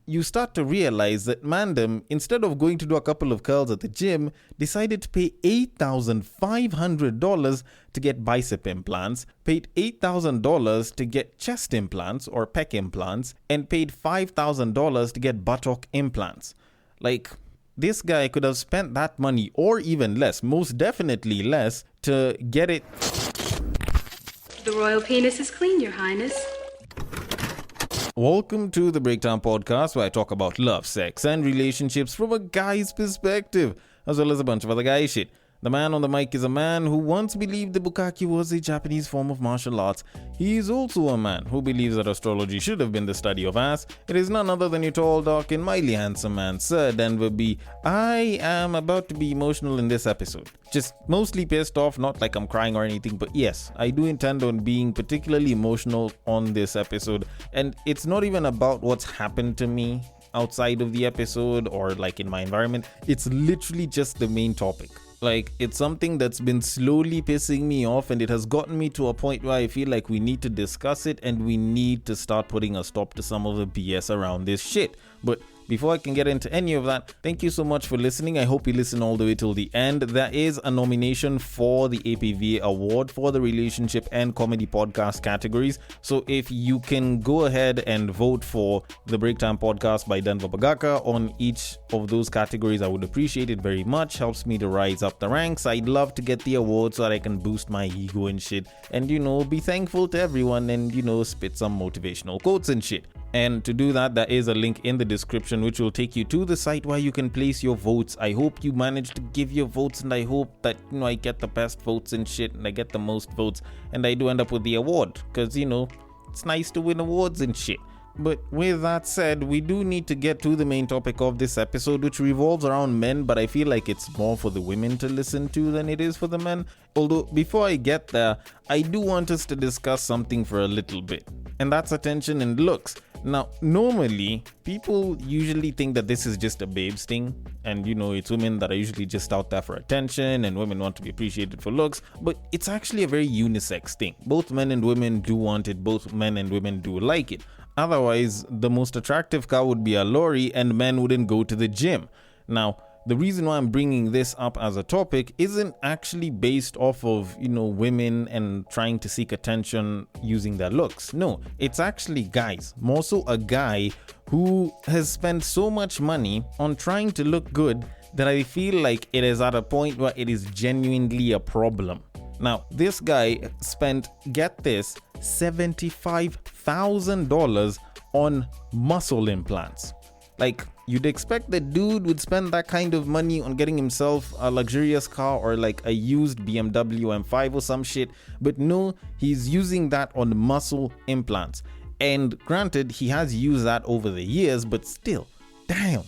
you start to realize that Mandem, instead of going to do a couple of curls at the gym, decided to pay $8,500 to get bicep implants, paid $8,000 to get chest implants or pec implants, and paid $5,000 to get buttock implants. Like, this guy could have spent that money, or even less, most definitely less, to get it. The royal penis is clean, Your Highness. Welcome to the Breakdown Podcast, where I talk about love, sex, and relationships from a guy's perspective, as well as a bunch of other guy shit. The man on the mic is a man who once believed the bukkake was a Japanese form of martial arts. He is also a man who believes that astrology should have been the study of ass. It is none other than your tall, dark, and mildly handsome man, Sir Denver B. I am about to be emotional in this episode. Just mostly pissed off, not like I'm crying or anything, but yes, I do intend on being particularly emotional on this episode. And it's not even about what's happened to me outside of the episode or like in my environment. It's literally just the main topic. Like, it's something that's been slowly pissing me off, and it has gotten me to a point where I feel like we need to discuss it and we need to start putting a stop to some of the BS around this shit. But before I can get into any of that, thank you so much for listening. I hope you listen all the way till the end. There is a nomination for the APV award for the relationship and comedy podcast categories. So if you can go ahead and vote for the Breakdown Podcast by Denver Bagaka on each of those categories, I would appreciate it very much. Helps me to rise up the ranks. I'd love to get the award so that I can boost my ego and shit. And, be thankful to everyone and, spit some motivational quotes and shit. And to do that, there is a link in the description which will take you to the site where you can place your votes. I hope you manage to give your votes, and I hope that, I get the best votes and shit, and I get the most votes, and I do end up with the award, because, it's nice to win awards and shit. But with that said, we do need to get to the main topic of this episode, which revolves around men, but I feel like it's more for the women to listen to than it is for the men. Although, before I get there, I do want us to discuss something for a little bit, and that's attention and looks. Now, normally, people usually think that this is just a babes thing, and it's women that are usually just out there for attention, and women want to be appreciated for looks, but it's actually a very unisex thing. Both men and women do want it, both men and women do like it. Otherwise, the most attractive car would be a lorry, and men wouldn't go to the gym. Now, the reason why I'm bringing this up as a topic isn't actually based off of, women and trying to seek attention using their looks. No, it's actually guys, more so a guy who has spent so much money on trying to look good that I feel like it is at a point where it is genuinely a problem. Now, this guy spent, get this, $75,000 on muscle implants. Like, you'd expect the dude would spend that kind of money on getting himself a luxurious car or like a used BMW M5 or some shit, but no, he's using that on muscle implants. And granted, he has used that over the years, but still, damn.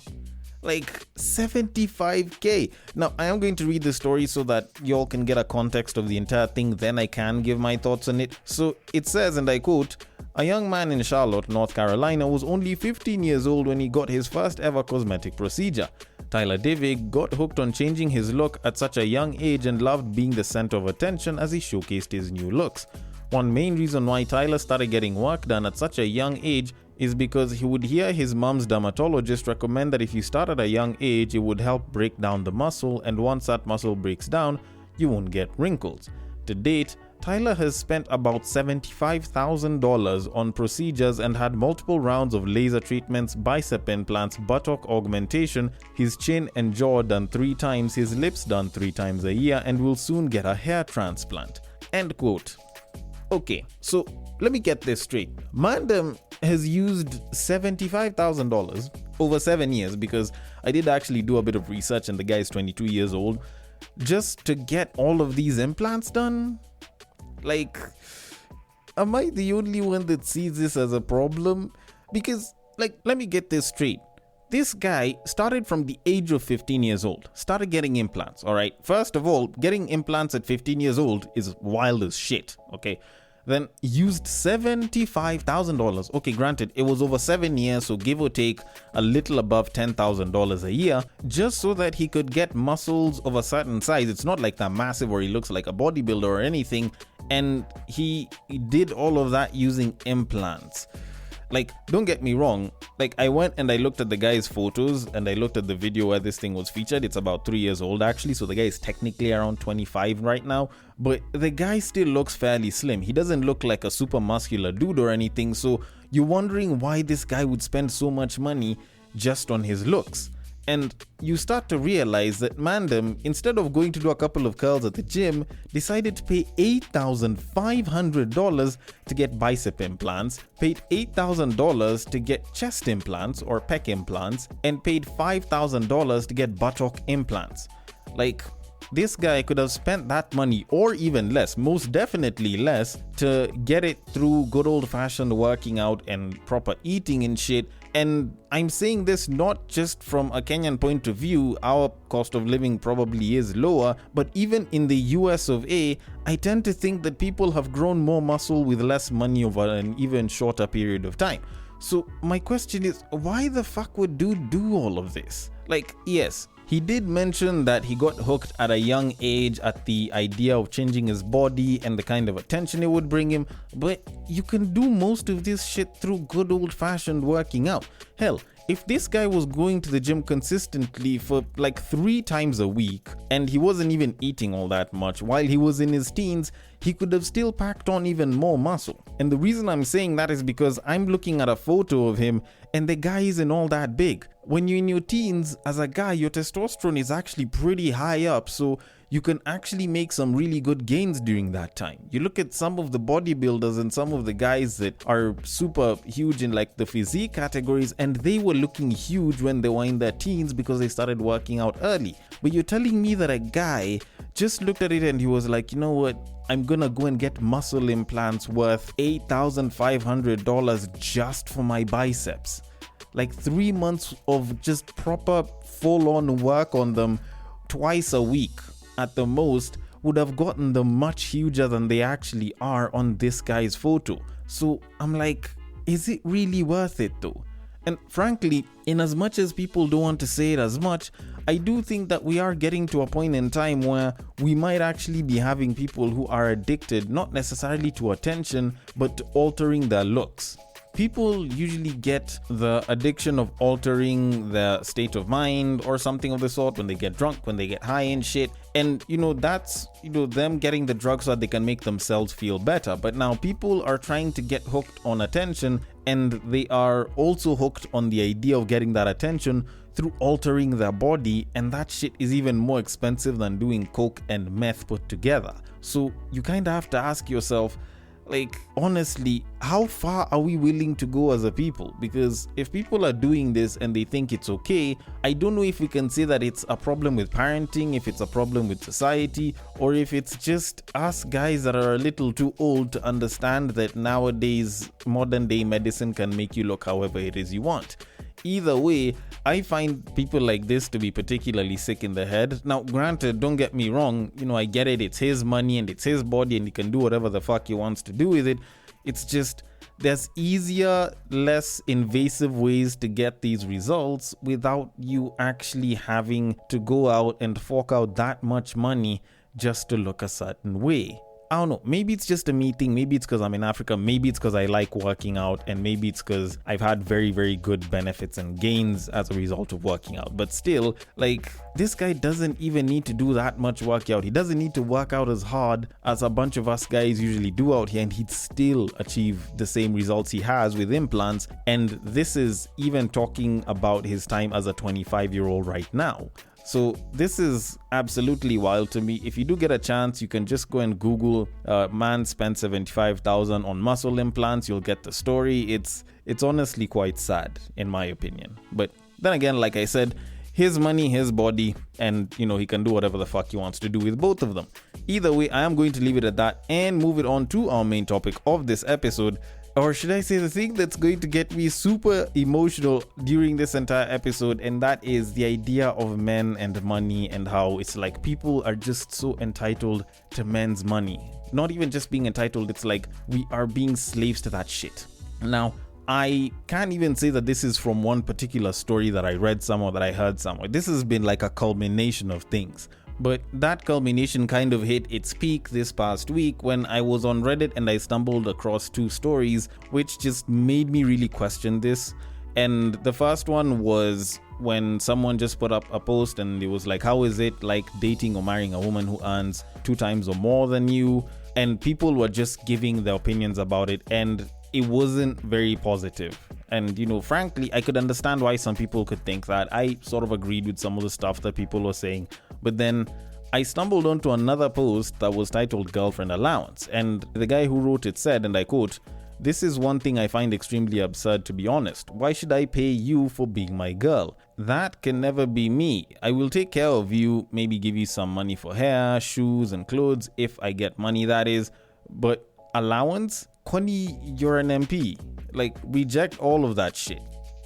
Like, 75k. Now, I am going to read the story so that y'all can get a context of the entire thing, then I can give my thoughts on it. So it says, and I quote, "A young man in Charlotte, North Carolina was only 15 years old when he got his first ever cosmetic procedure. Tyler Davig got hooked on changing his look at such a young age and loved being the center of attention as he showcased his new looks. One main reason why Tyler started getting work done at such a young age is because he would hear his mom's dermatologist recommend that if you start at a young age, it would help break down the muscle, and once that muscle breaks down, you won't get wrinkles. To date, Tyler has spent about $75,000 on procedures and had multiple rounds of laser treatments, bicep implants, buttock augmentation, his chin and jaw done 3 times, his lips done 3 times a year, and will soon get a hair transplant." End quote. Okay, so let me get this straight. Mandem has used $75,000 over 7 years, because I did actually do a bit of research and the guy is 22 years old, just to get all of these implants done? Like, am I the only one that sees this as a problem? Because, let me get this straight. This guy started from the age of 15 years old, started getting implants, alright? First of all, getting implants at 15 years old is wild as shit, okay? Then used $75,000. Okay, granted, it was over 7 years, so give or take a little above $10,000 a year, just so that he could get muscles of a certain size. It's not like that massive where he looks like a bodybuilder or anything. And he did all of that using implants. Like, don't get me wrong, like I went and I looked at the guy's photos and I looked at the video where this thing was featured. It's about 3 years old actually, so the guy is technically around 25 right now, but the guy still looks fairly slim. He doesn't look like a super muscular dude or anything, so you're wondering why this guy would spend so much money just on his looks. And you start to realize that Mandem, instead of going to do a couple of curls at the gym, decided to pay $8,500 to get bicep implants, paid $8,000 to get chest implants or pec implants, and paid $5,000 to get buttock implants. Like, this guy could have spent that money or even less, most definitely less, to get it through good old-fashioned working out and proper eating and shit. And I'm saying this not just from a Kenyan point of view. Our cost of living probably is lower, but even in the US of A, I tend to think that people have grown more muscle with less money over an even shorter period of time. So my question is, why the fuck would dude do all of this? Like, yes, he did mention that he got hooked at a young age at the idea of changing his body and the kind of attention it would bring him, but you can do most of this shit through good old-fashioned working out. Hell, if this guy was going to the gym consistently for like 3 times a week and he wasn't even eating all that much while he was in his teens, he could have still packed on even more muscle. And the reason I'm saying that is because I'm looking at a photo of him and the guy isn't all that big. When you're in your teens, as a guy, your testosterone is actually pretty high up, so you can actually make some really good gains during that time. You look at some of the bodybuilders and some of the guys that are super huge in like the physique categories, and they were looking huge when they were in their teens because they started working out early. But you're telling me that a guy just looked at it and he was like, you know what, I'm gonna go and get muscle implants worth $8,500 just for my biceps. Like 3 months of just proper full-on work on them twice a week at the most would have gotten them much huger than they actually are on this guy's photo. So I'm like, is it really worth it though? And frankly, in as much as people don't want to say it as much, I do think that we are getting to a point in time where we might actually be having people who are addicted, not necessarily to attention, but to altering their looks. People usually get the addiction of altering their state of mind or something of the sort when they get drunk, when they get high and shit. And, that's, them getting the drugs so that they can make themselves feel better. But now people are trying to get hooked on attention, and they are also hooked on the idea of getting that attention through altering their body. And that shit is even more expensive than doing coke and meth put together. So you kind of have to ask yourself, like, honestly, how far are we willing to go as a people? Because if people are doing this and they think it's okay, I don't know if we can say that it's a problem with parenting, if it's a problem with society, or if it's just us guys that are a little too old to understand that nowadays modern day medicine can make you look however it is you want. Either way, I find people like this to be particularly sick in the head. Now, granted, don't get me wrong, I get it, it's his money and it's his body and he can do whatever the fuck he wants to do with it. It's just, there's easier, less invasive ways to get these results without you actually having to go out and fork out that much money just to look a certain way. I don't know, maybe it's just a me thing, maybe it's because I'm in Africa, maybe it's because I like working out, and maybe it's because I've had very, very good benefits and gains as a result of working out. But still, like, this guy doesn't even need to do that much workout. He doesn't need to work out as hard as a bunch of us guys usually do out here, and he'd still achieve the same results he has with implants. And this is even talking about his time as a 25-year-old right now. So this is absolutely wild to me. If you do get a chance, you can just go and Google man spent $75,000 on muscle implants. You'll get the story. It's honestly quite sad in my opinion. But then again, like I said, his money, his body, and he can do whatever the fuck he wants to do with both of them. Either way, I am going to leave it at that and move it on to our main topic of this episode. Or should I say the thing that's going to get me super emotional during this entire episode, and that is the idea of men and money, and how it's like people are just so entitled to men's money. Not even just being entitled, it's like we are being slaves to that shit. Now, I can't even say that this is from one particular story that I read somewhere, that I heard somewhere. This has been like a culmination of things. But that culmination kind of hit its peak this past week when I was on Reddit and I stumbled across two stories which just made me really question this. And the first one was when someone just put up a post and it was like, how is it like dating or marrying a woman who earns 2 times or more than you? And people were just giving their opinions about it, and it wasn't very positive. And frankly, I could understand why some people could think that. I sort of agreed with some of the stuff that people were saying, but then I stumbled onto another post that was titled Girlfriend Allowance, and the guy who wrote it said, and I quote, "This is one thing I find extremely absurd, to be honest. Why should I pay you for being my girl? That can never be me. I will take care of you, maybe give you some money for hair, shoes, and clothes, if I get money, that is. But allowance? Connie, you're an MP. Like, reject all of that shit."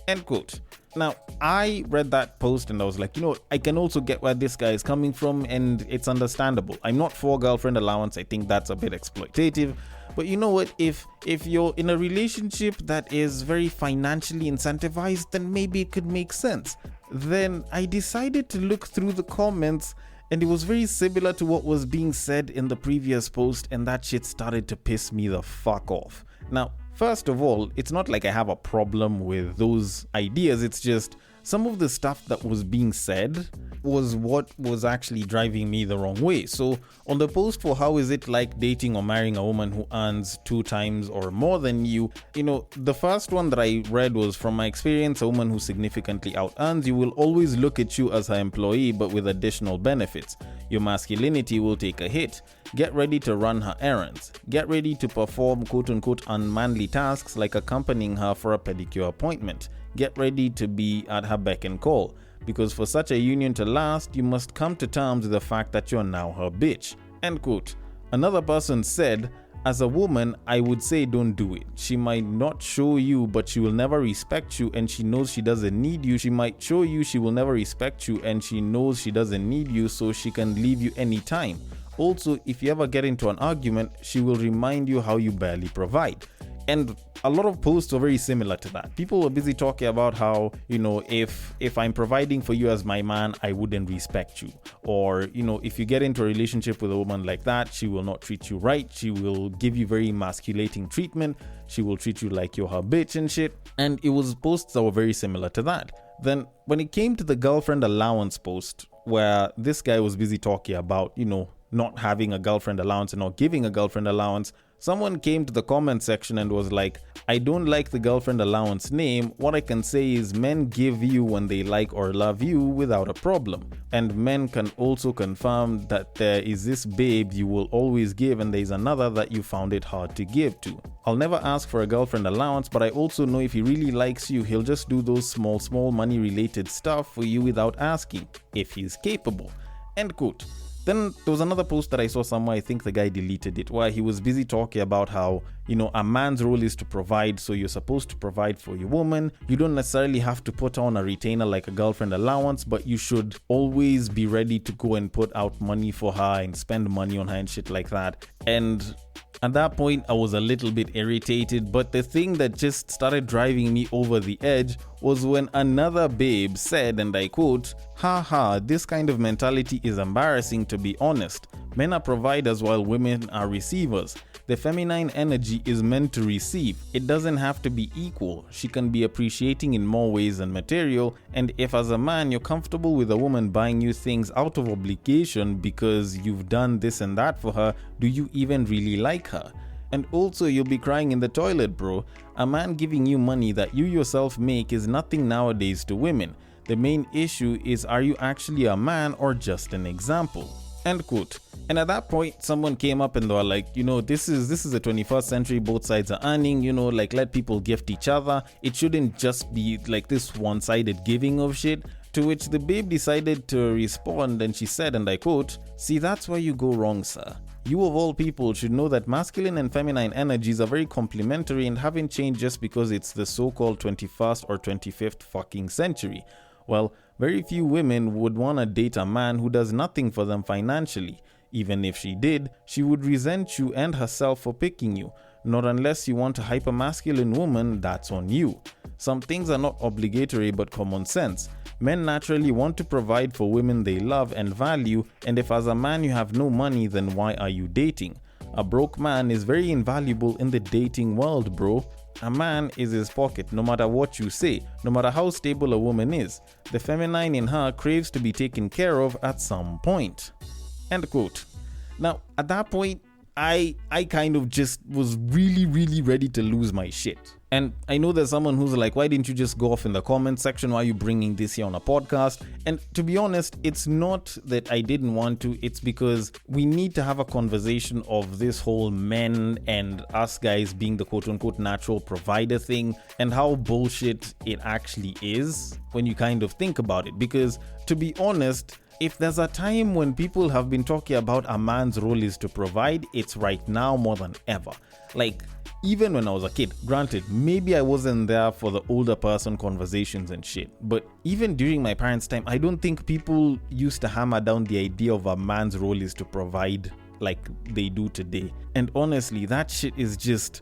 End quote. Now, I read that post and I was like, I can also get where this guy is coming from, and it's understandable. I'm not for girlfriend allowance. I think that's a bit exploitative. But you know what? If you're in a relationship that is very financially incentivized, then maybe it could make sense. Then I decided to look through the comments, and it was very similar to what was being said in the previous post, and that shit started to piss me the fuck off. Now, first of all, it's not like I have a problem with those ideas. It's just some of the stuff that was being said was what was actually driving me the wrong way. So on the post for how is it like dating or marrying a woman who earns 2 times or more than you, the first one that I read was, "From my experience, a woman who significantly out earns you will always look at you as her employee, but with additional benefits. Your masculinity will take a hit. Get ready to run her errands. Get ready to perform quote-unquote unmanly tasks like accompanying her for a pedicure appointment. Get ready to be at her beck and call. Because for such a union to last, you must come to terms with the fact that you're now her bitch." End quote. Another person said, "As a woman, I would say don't do it. She might not show you, but she will never respect you, and she knows she doesn't need you. She might show you she will never respect you, and she knows she doesn't need you, so she can leave you anytime. Also, if you ever get into an argument, she will remind you how you barely provide." And a lot of posts were very similar to that. People were busy talking about how, if I'm providing for you as my man, I wouldn't respect you. Or, if you get into a relationship with a woman like that, she will not treat you right. She will give you very emasculating treatment. She will treat you like you're her bitch and shit. And it was posts that were very similar to that. Then when it came to the girlfriend allowance post, where this guy was busy talking about, not having a girlfriend allowance and not giving a girlfriend allowance, someone came to the comment section and was like, "I don't like the girlfriend allowance name. What I can say is men give you when they like or love you without a problem. And men can also confirm that there is this babe you will always give and there's another that you found it hard to give to. I'll never ask for a girlfriend allowance, but I also know if he really likes you, he'll just do those small money related stuff for you without asking, if he's capable." End quote. Then there was another post that I saw somewhere, I think the guy deleted it, where he was busy talking about how, a man's role is to provide, so you're supposed to provide for your woman. You don't necessarily have to put on a retainer like a girlfriend allowance, but you should always be ready to go and put out money for her and spend money on her and shit like that. And at that point, I was a little bit irritated, but the thing that just started driving me over the edge was when another babe said, and I quote, "Haha, this kind of mentality is embarrassing, to be honest. Men are providers while women are receivers. The feminine energy is meant to receive. It doesn't have to be equal. She can be appreciating in more ways than material, and if as a man you're comfortable with a woman buying you things out of obligation because you've done this and that for her, do you even really like her? And also, you'll be crying in the toilet, bro. A man giving you money that you yourself make is nothing nowadays to women. The main issue is, are you actually a man or just an example?" End quote. And at that point, someone came up and they were like, this is the 21st century, both sides are earning, let people gift each other. It shouldn't just be like this one-sided giving of shit. To which the babe decided to respond, and she said, and I quote, "See, that's where you go wrong, sir. You of all people should know that masculine and feminine energies are very complementary and haven't changed just because it's the so-called 21st or 25th fucking century. Well, very few women would want to date a man who does nothing for them financially. Even if she did, she would resent you and herself for picking you. Not unless you want a hyper-masculine woman, that's on you. Some things are not obligatory but common sense. Men naturally want to provide for women they love and value, and if as a man you have no money, then why are you dating? A broke man is very invaluable in the dating world, bro. A man is his pocket, no matter what you say, no matter how stable a woman is. The feminine in her craves to be taken care of at some point. End quote. Now, at that point, I kind of just was really ready to lose my shit. And I know there's someone who's like, why didn't you just go off in the comment section? Why are you bringing this here on a podcast? And to be honest, it's not that I didn't want to. It's because we need to have a conversation of this whole men and us guys being the quote-unquote natural provider thing and how bullshit it actually is when you kind of think about it. Because to be honest, if there's a time when people have been talking about a man's role is to provide, it's right now more than ever. Like, even when I was a kid, granted, maybe I wasn't there for the older person conversations and shit, but even during my parents' time, I don't think people used to hammer down the idea of a man's role is to provide like they do today. And honestly, that shit is just...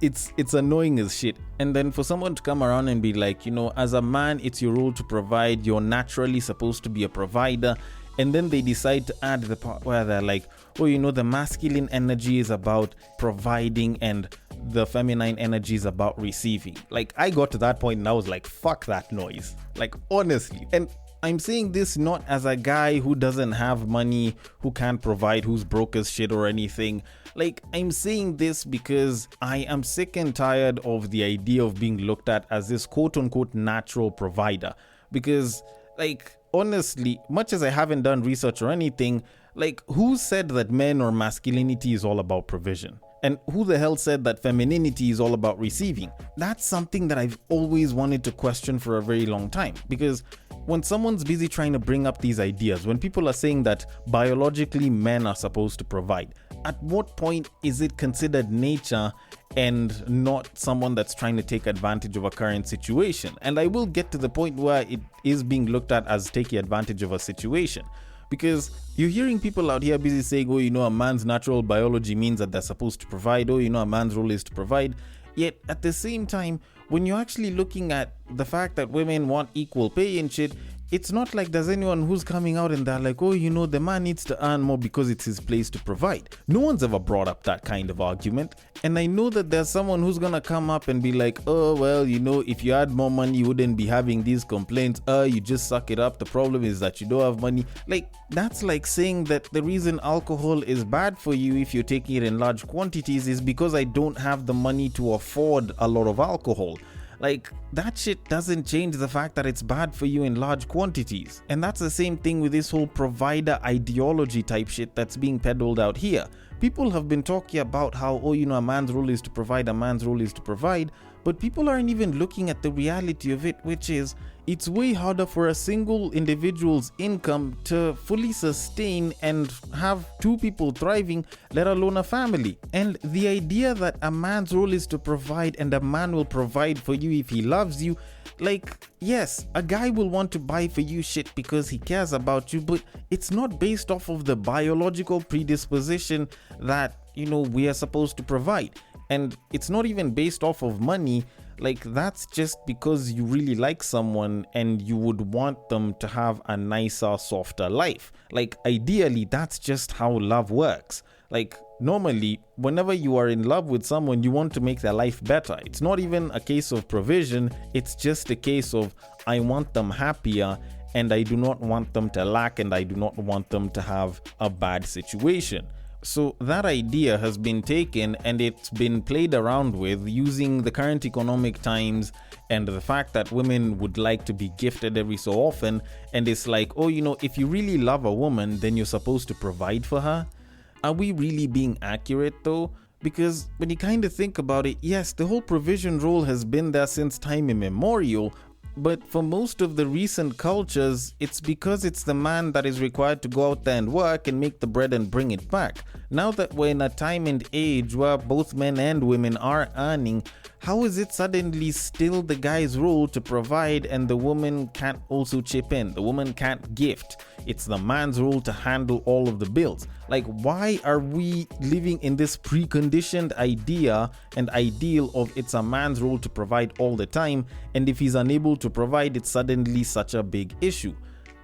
it's annoying as shit. And then for someone to come around and be like, you know, as a man, it's your role to provide, you're naturally supposed to be a provider, and then they decide to add the part where they're like, oh, you know, the masculine energy is about providing and the feminine energy is about receiving. Like, I got to that point and I was like, fuck that noise, like, honestly. And I'm saying this not as a guy who doesn't have money, who can't provide, who's broke as shit or anything. Like, I'm saying this because I am sick and tired of the idea of being looked at as this quote-unquote natural provider. Because, like, honestly, much as I haven't done research or anything, like, who said that men or masculinity is all about provision? And who the hell said that femininity is all about receiving? That's something that I've always wanted to question for a very long time. Because when someone's busy trying to bring up these ideas, when people are saying that biologically men are supposed to provide, at what point is it considered nature and not someone that's trying to take advantage of a current situation? And I will get to the point where it is being looked at as taking advantage of a situation. Because you're hearing people out here busy saying, oh, you know, a man's natural biology means that they're supposed to provide. Oh, you know, a man's role is to provide. Yet at the same time, when you're actually looking at the fact that women want equal pay and shit, it's not like there's anyone who's coming out and they're like, oh, you know, the man needs to earn more because it's his place to provide. No one's ever brought up that kind of argument. And I know that there's someone who's gonna come up and be like, oh, well, you know, if you had more money, you wouldn't be having these complaints. You just suck it up. The problem is that you don't have money. Like, that's like saying that the reason alcohol is bad for you if you're taking it in large quantities is because I don't have the money to afford a lot of alcohol. Like, that shit doesn't change the fact that it's bad for you in large quantities. And that's the same thing with this whole provider ideology type shit that's being peddled out here. People have been talking about how, oh, you know, a man's role is to provide, a man's role is to provide, but people aren't even looking at the reality of it, which is it's way harder for a single individual's income to fully sustain and have two people thriving, let alone a family. And the idea that a man's role is to provide and a man will provide for you if he loves you, like, yes, a guy will want to buy for you shit because he cares about you, but it's not based off of the biological predisposition that, you know, we are supposed to provide. And it's not even based off of money. Like, that's just because you really like someone and you would want them to have a nicer, softer life. Like, ideally, that's just how love works. Like, normally, whenever you are in love with someone, you want to make their life better. It's not even a case of provision. It's just a case of, I want them happier and I do not want them to lack and I do not want them to have a bad situation. So that idea has been taken and it's been played around with using the current economic times and the fact that women would like to be gifted every so often. And it's like, oh, you know, if you really love a woman, then you're supposed to provide for her. Are we really being accurate though? Because when you kind of think about it, yes, the whole provision role has been there since time immemorial. But for most of the recent cultures, it's because it's the man that is required to go out there and work and make the bread and bring it back. Now that we're in a time and age where both men and women are earning, how is it suddenly still the guy's role to provide and the woman can't also chip in? The woman can't gift. It's the man's role to handle all of the bills. Like, why are we living in this preconditioned idea and ideal of it's a man's role to provide all the time, and if he's unable to provide, it's suddenly such a big issue?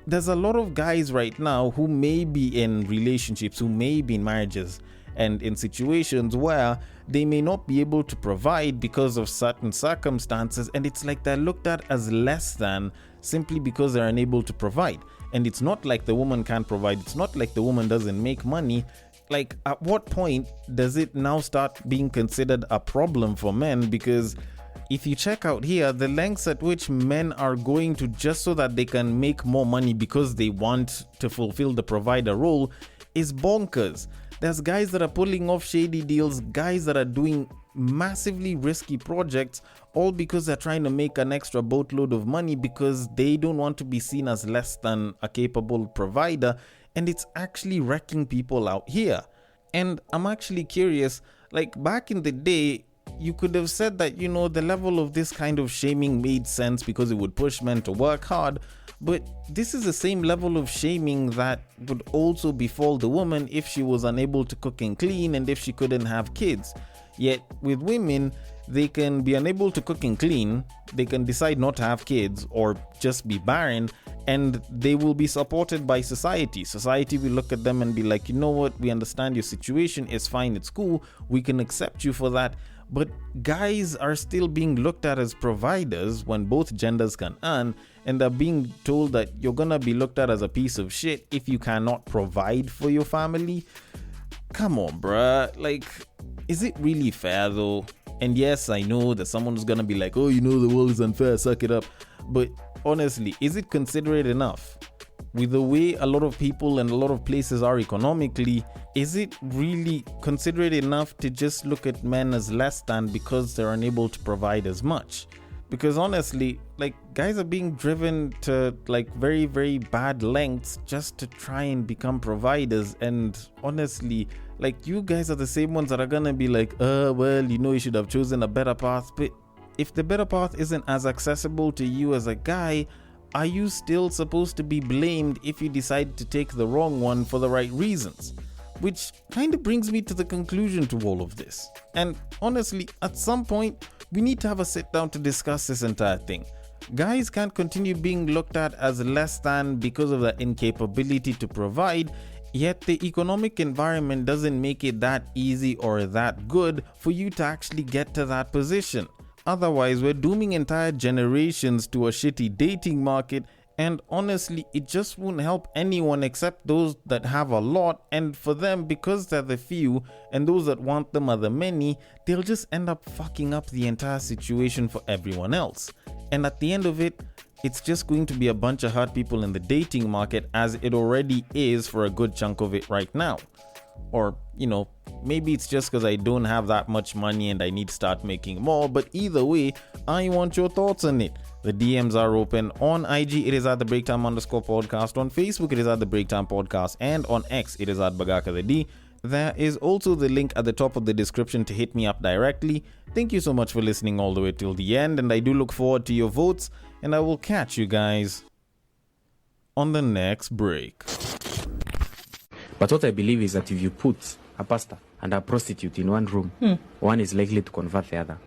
There's a lot of guys right now who may be in relationships, who may be in marriages, and in situations where they may not be able to provide because of certain circumstances, and it's like they're looked at as less than simply because they're unable to provide. And it's not like the woman can't provide, it's not like the woman doesn't make money. Like, at what point does it now start being considered a problem for men? Because if you check out here, the lengths at which men are going to just so that they can make more money because they want to fulfill the provider role is bonkers. There's guys that are pulling off shady deals, guys that are doing massively risky projects, all because they're trying to make an extra boatload of money because they don't want to be seen as less than a capable provider, and it's actually wrecking people out here. And I'm actually curious, like back in the day, you could have said that, you know, the level of this kind of shaming made sense because it would push men to work hard. But this is the same level of shaming that would also befall the woman if she was unable to cook and clean and if she couldn't have kids. Yet with women, they can be unable to cook and clean, they can decide not to have kids or just be barren, and they will be supported by society. Society will look at them and be like, you know what, we understand your situation, it's fine, it's cool, we can accept you for that. But guys are still being looked at as providers when both genders can earn, and they're being told that you're gonna be looked at as a piece of shit if you cannot provide for your family. Come on, bruh. Like, is it really fair though? And yes, I know that someone's gonna be like, oh, you know, the world is unfair, suck it up. But honestly, is it considerate enough? With the way a lot of people and a lot of places are economically, is it really considerate enough to just look at men as less than because they're unable to provide as much? Because honestly, like, guys are being driven to like very, very bad lengths just to try and become providers. And honestly, like, you guys are the same ones that are gonna be like, well, you know, you should have chosen a better path. But if the better path isn't as accessible to you as a guy, are you still supposed to be blamed if you decide to take the wrong one for the right reasons? Which kind of brings me to the conclusion to all of this. And honestly, at some point, we need to have a sit down to discuss this entire thing. Guys can't continue being looked at as less than because of their incapability to provide, yet the economic environment doesn't make it that easy or that good for you to actually get to that position. Otherwise, we're dooming entire generations to a shitty dating market, and honestly, it just won't help anyone except those that have a lot, and for them, because they're the few, and those that want them are the many, they'll just end up fucking up the entire situation for everyone else. And at the end of it, it's just going to be a bunch of hurt people in the dating market, as it already is for a good chunk of it right now. Or, you know, maybe it's just because I don't have that much money and I need to start making more, but either way, I want your thoughts on it. The DMs are open. On IG, it is at the Breaktime_podcast. On Facebook, it is at the Breaktime Podcast. And on X, it is at Bagaka the D. There is also the link at the top of the description to hit me up directly. Thank you so much for listening all the way till the end, and I do look forward to your votes, and I will catch you guys on the next break. But what I believe is that if you put a pastor and a prostitute in one room, one is likely to convert the other.